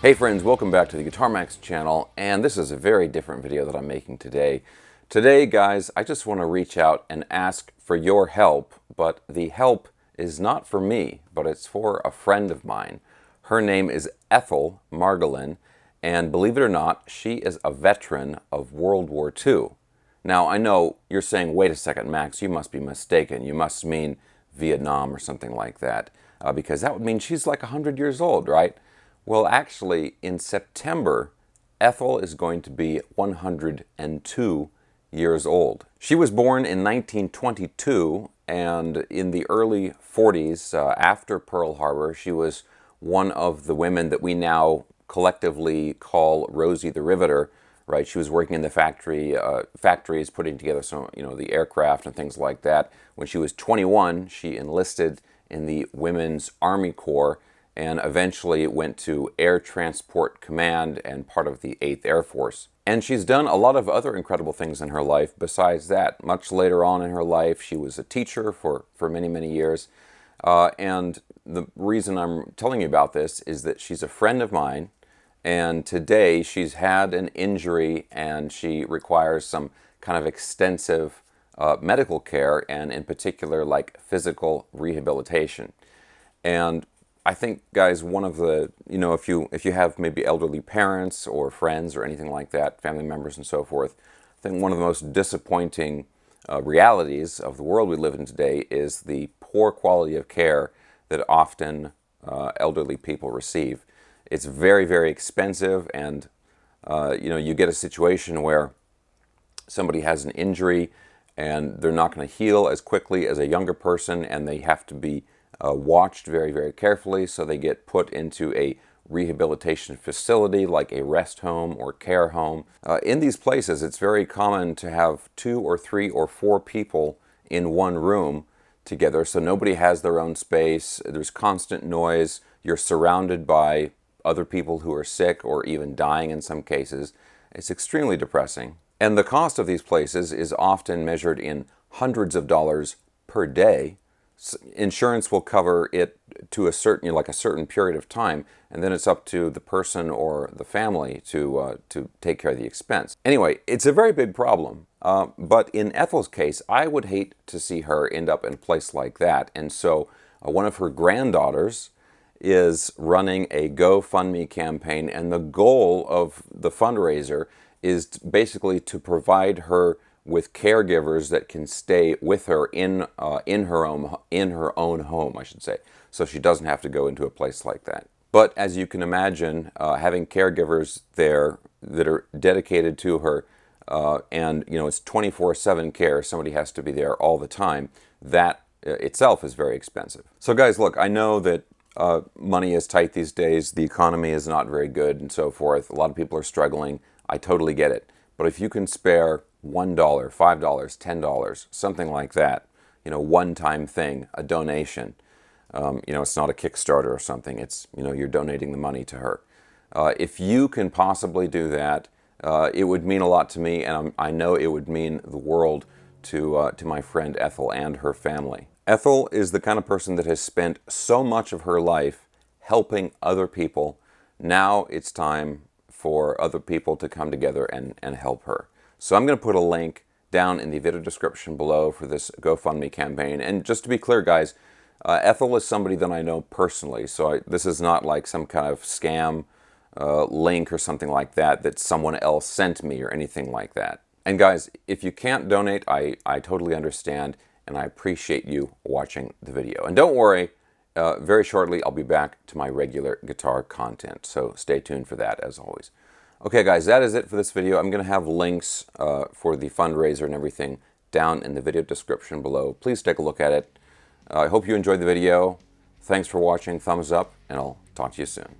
Hey friends, welcome back to the Guitar Max channel, and this is a very different video that I'm making today. Today, guys, I just want to reach out and ask for your help, but the help is not for me, but it's for a friend of mine. Her name is Ethel Margolin, and believe it or not, she is a veteran of World War II. Now, I know you're saying, wait a second, Max, you must be mistaken. You must mean Vietnam or something like that, because that would mean she's like 100 years old, right? Well, actually, in September, Ethel is going to be 102 years old. She was born in 1922, and in the early 40s, after Pearl Harbor, she was one of the women that we now collectively call Rosie the Riveter, right? She was working in the factories, putting together some, the aircraft and things like that. When she was 21, she enlisted in the Women's Army Corps, and eventually went to Air Transport Command and part of the 8th Air Force. And she's done a lot of other incredible things in her life besides that. Much later on in her life, she was a teacher for many, many years. And the reason I'm telling you about this is that she's a friend of mine, and today she's had an injury and she requires some kind of extensive medical care, and in particular, like physical rehabilitation. And I think, guys, one of the, if you have maybe elderly parents or friends or anything like that, family members and so forth, I think one of the most disappointing realities of the world we live in today is the poor quality of care that often elderly people receive. It's very, very expensive, and you get a situation where somebody has an injury and they're not going to heal as quickly as a younger person, and they have to be watched very, very carefully, so they get put into a rehabilitation facility like a rest home or care home. In these places, it's very common to have 2 or 3 or 4 people in one room together, so nobody has their own space. There's constant noise. You're surrounded by other people who are sick or even dying in some cases. It's extremely depressing. And the cost of these places is often measured in hundreds of dollars per day. Insurance will cover it to a certain, like a certain period of time, and then it's up to the person or the family to take care of the expense. Anyway, it's a very big problem. But in Ethel's case, I would hate to see her end up in a place like that. And so one of her granddaughters is running a GoFundMe campaign, and the goal of the fundraiser is basically to provide her with caregivers that can stay with her in her own home, I should say, so she doesn't have to go into a place like that. But as you can imagine, having caregivers there that are dedicated to her, and it's 24/7 care, somebody has to be there all the time, that itself is very expensive. So guys, look, I know that money is tight these days, the economy is not very good and so forth, a lot of people are struggling, I totally get it. But if you can spare $1, $5, $10, something like that, one-time thing, a donation. It's not a Kickstarter or something. It's, you're donating the money to her. If you can possibly do that, it would mean a lot to me, and I know it would mean the world to my friend Ethel and her family. Ethel is the kind of person that has spent so much of her life helping other people. Now it's time for other people to come together and help her. So I'm going to put a link down in the video description below for this GoFundMe campaign. And just to be clear, guys, Ethel is somebody that I know personally, so this is not like some kind of scam link or something like that that someone else sent me or anything like that. And guys, if you can't donate, I totally understand, and I appreciate you watching the video. And don't worry, very shortly I'll be back to my regular guitar content, so stay tuned for that as always. Okay guys, that is it for this video. I'm going to have links for the fundraiser and everything down in the video description below. Please take a look at it. I hope you enjoyed the video. Thanks for watching, thumbs up, and I'll talk to you soon.